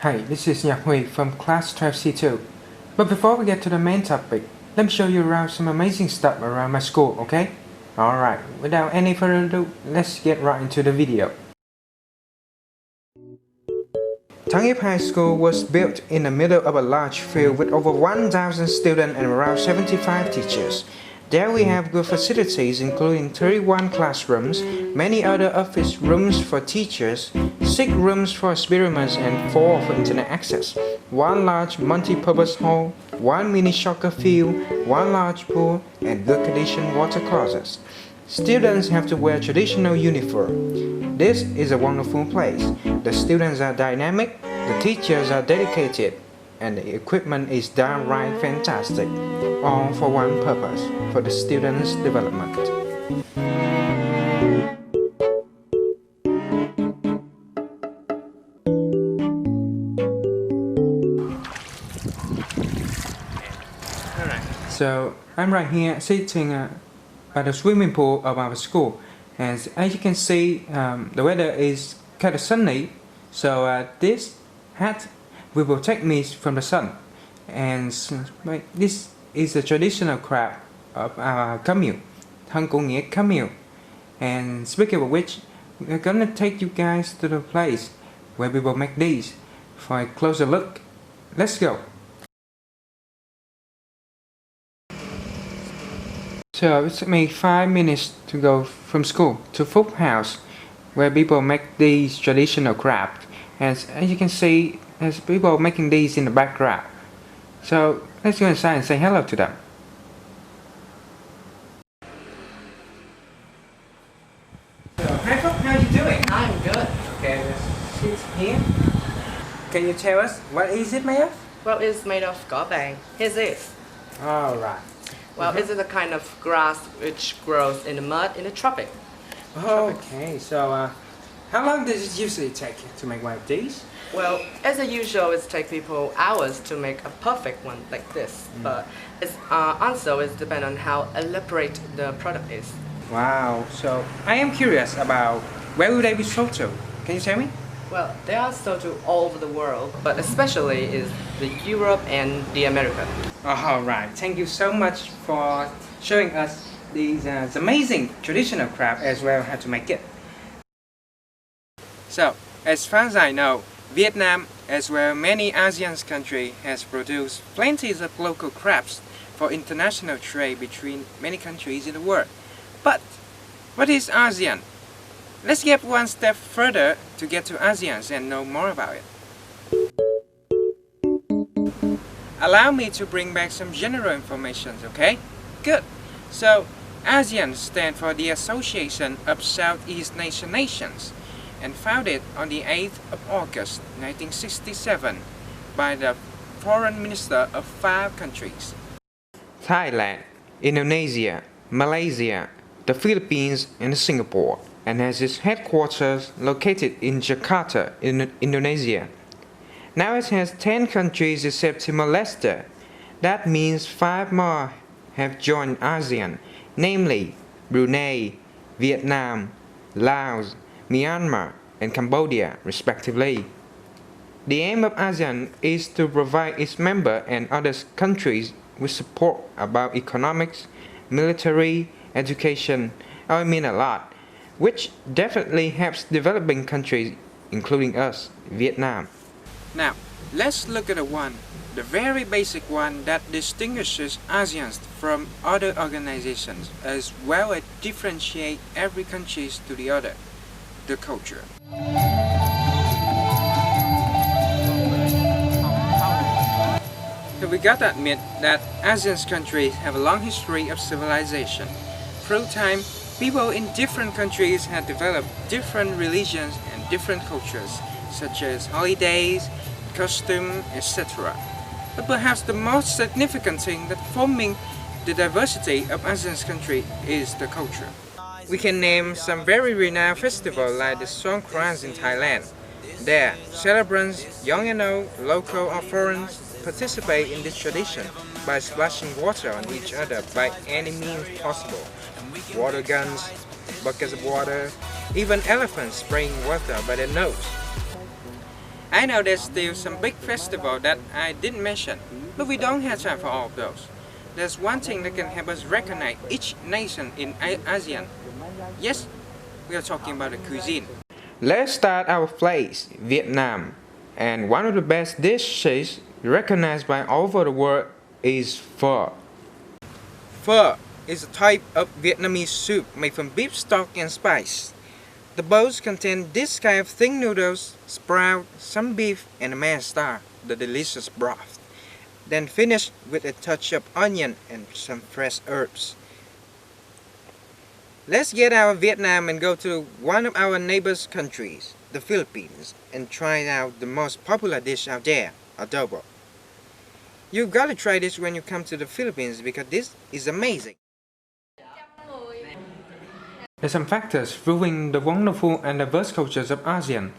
Hi, this is Nguyen from class 12C2. But before we get to the main topic, let me show you around some amazing stuff around my school, okay? Alright, without any further ado, let's get right into the video. Thangip High School was built in the middle of a large field with over 1,000 students and around 75 teachers. There we have good facilities including 31 classrooms, many other office rooms for teachers, 6 rooms for experiments and 4 for internet access, 1 large multi-purpose hall, 1 mini soccer field, 1 large pool, and good conditioned water closets. Students have to wear traditional uniform. This is a wonderful place. The students are dynamic, the teachers are dedicated, and the equipment is downright fantastic, all for one purpose, for the students' development. So I'm right here sitting by the swimming pool of our school, and as you can see, the weather is kind of sunny, so this hat will protect me from the sun. And this is the traditional craft of our commune, Thân Của Nghĩa commune. And speaking of which, we're gonna take you guys to the place where we will make these for a closer look. Let's go. So it took me 5 minutes to go from school to food house where people make these traditional crafts. And as you can see, there's people making these in the background. So let's go inside and say hello to them. So hi folks, how are you doing? I'm good. Okay, let's sit here. Can you tell us what is it made of? Well, it's made of gao bang. Here's it. Alright. Well, it's a kind of grass which grows in the mud in the tropic. Okay, so how long does it usually take to make one of these? Well, as usual, it takes people hours to make a perfect one like this. But it's also it depends on how elaborate the product is. Wow, so I am curious about where will they be sold to? Can you tell me? Well, they are sold to all over the world, but especially is the Europe and the America. Alright, thank you so much for showing us these amazing traditional craft as well how to make it. So, as far as I know, Vietnam as well many ASEAN countries has produced plenty of local crafts for international trade between many countries in the world. But what is ASEAN? Let's get one step further to get to ASEAN and know more about it. Allow me to bring back some general information, okay? Good. So, ASEAN stands for the Association of Southeast Asian Nations and founded on the 8th of August 1967 by the foreign minister of 5 countries: Thailand, Indonesia, Malaysia, the Philippines, and Singapore, and has its headquarters located in Jakarta, in Indonesia. Now it has 10 countries except Timor-Leste. That means 5 more have joined ASEAN, namely Brunei, Vietnam, Laos, Myanmar, and Cambodia, respectively. The aim of ASEAN is to provide its members and other countries with support about economics, military, education, a lot, which definitely helps developing countries, including us, Vietnam. Now, let's look at the very basic one that distinguishes ASEAN from other organizations, as well as differentiate every country to the other: the culture. So we gotta admit that ASEAN countries have a long history of civilization. Through time, people in different countries have developed different religions and different cultures, such as holidays, costume, etc. But perhaps the most significant thing that forming the diversity of ASEAN countries is the culture. We can name some very renowned festivals like the Songkran in Thailand. There, celebrants, young and old, local or foreign, participate in this tradition by splashing water on each other by any means possible. Water guns, buckets of water, even elephants spraying water by their nose. I know there's still some big festival that I didn't mention, but we don't have time for all of those. There's one thing that can help us recognize each nation in ASEAN. Yes, we are talking about the cuisine. Let's start our place, Vietnam. And one of the best dishes recognized by all over the world is pho. Pho is a type of Vietnamese soup made from beef stock and spice. The bowls contain this kind of thin noodles, sprout, some beef, and a man star, the delicious broth. Then finish with a touch of onion and some fresh herbs. Let's get out of Vietnam and go to one of our neighbors' countries, the Philippines, and try out the most popular dish out there, adobo. You've got to try this when you come to the Philippines because this is amazing. There's some factors proving the wonderful and diverse cultures of ASEAN.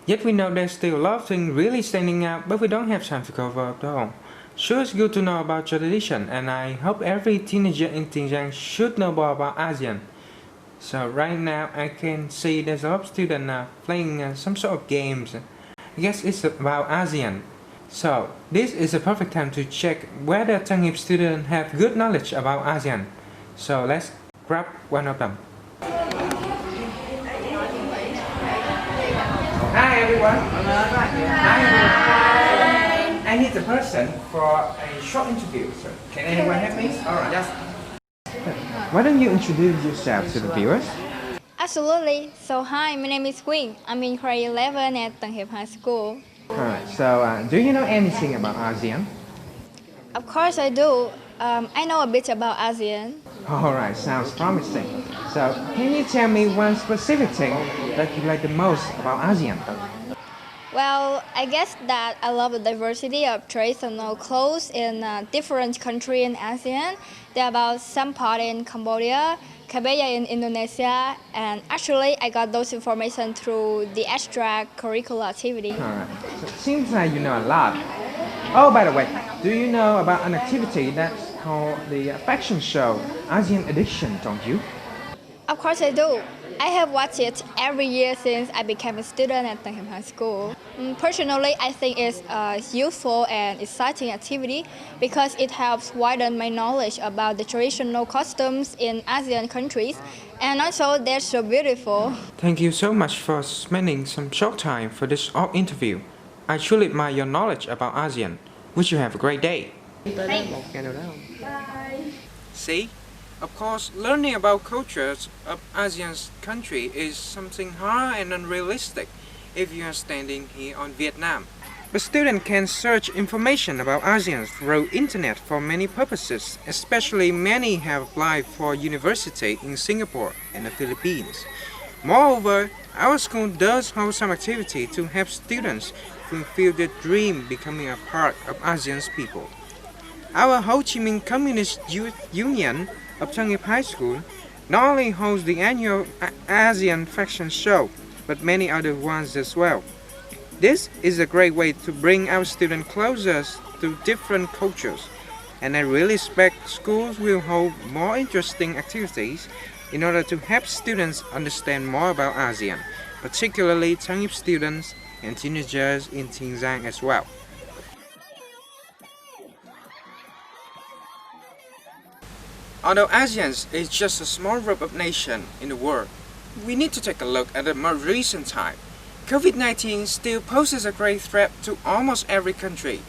Yet we know there's still a lot of things really standing out, but we don't have time to cover it all. Sure, it's good to know about your tradition, and I hope every teenager in Xinjiang should know more about ASEAN. So right now I can see there's a lot of students playing some sort of games. I guess it's about ASEAN. So this is a perfect time to check whether Tân Hiệp students have good knowledge about ASEAN. So let's grab one of them. Hi everyone. Hi everyone. I need a person for a short interview. So can anyone help me? Alright. Yes. Why don't you introduce yourself to the viewers? Absolutely. So hi, my name is Nguyen. I'm in grade 11 at Tân Hiệp High School. Alright, so do you know anything about ASEAN? Of course I do. I know a bit about ASEAN. Alright, sounds promising. So can you tell me one specific thing that you like the most about ASEAN? Well, I guess that I love the diversity of traditional clothes in different countries in ASEAN. There are about some part in Cambodia, Kabaya in Indonesia, and actually I got those information through the extracurricular activity. Alright, so it seems like you know a lot. Oh, by the way, do you know about an activity that's called the fashion show, ASEAN Edition, don't you? Of course I do. I have watched it every year since I became a student at Tân Hiệp High School. Personally, I think it's a useful and exciting activity because it helps widen my knowledge about the traditional costumes in ASEAN countries, and also they're so beautiful. Thank you so much for spending some short time for this interview. I truly admire your knowledge about ASEAN. Wish you have a great day. Thanks. Bye. See? Of course, learning about cultures of ASEAN's country is something hard and unrealistic if you are standing here on Vietnam. But students can search information about ASEAN through internet for many purposes, especially many have applied for university in Singapore and the Philippines. Moreover, our school does hold some activity to help students fulfill their dream becoming a part of ASEAN's people. Our Ho Chi Minh Communist Youth Union of Tân Hiệp High School not only holds the annual ASEAN Fashion Show, but many other ones as well. This is a great way to bring our students closer to different cultures, and I really expect schools will hold more interesting activities in order to help students understand more about ASEAN, particularly Tân Hiệp students and teenagers in Xinjiang as well. Although ASEAN is just a small group of nations in the world, we need to take a look at the more recent time. COVID-19 still poses a great threat to almost every country.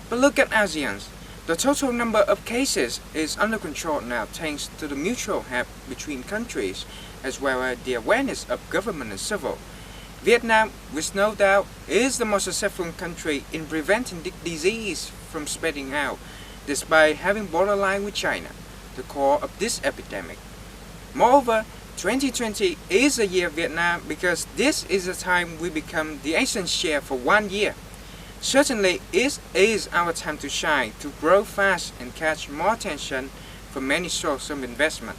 But look at ASEAN. The total number of cases is under control now thanks to the mutual help between countries, as well as the awareness of government and civil. Vietnam, with no doubt, is the most successful country in preventing the disease from spreading out, despite having borderline with China, the core of this epidemic. Moreover, 2020 is a year of Vietnam because this is the time we become the ASEAN chair for 1 year. Certainly, it is our time to shine, to grow fast and catch more attention from many sources of investment.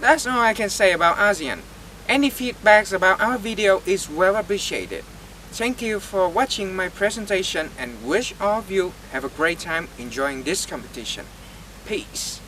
That's all I can say about ASEAN. Any feedbacks about our video is well appreciated. Thank you for watching my presentation and wish all of you have a great time enjoying this competition. Peace.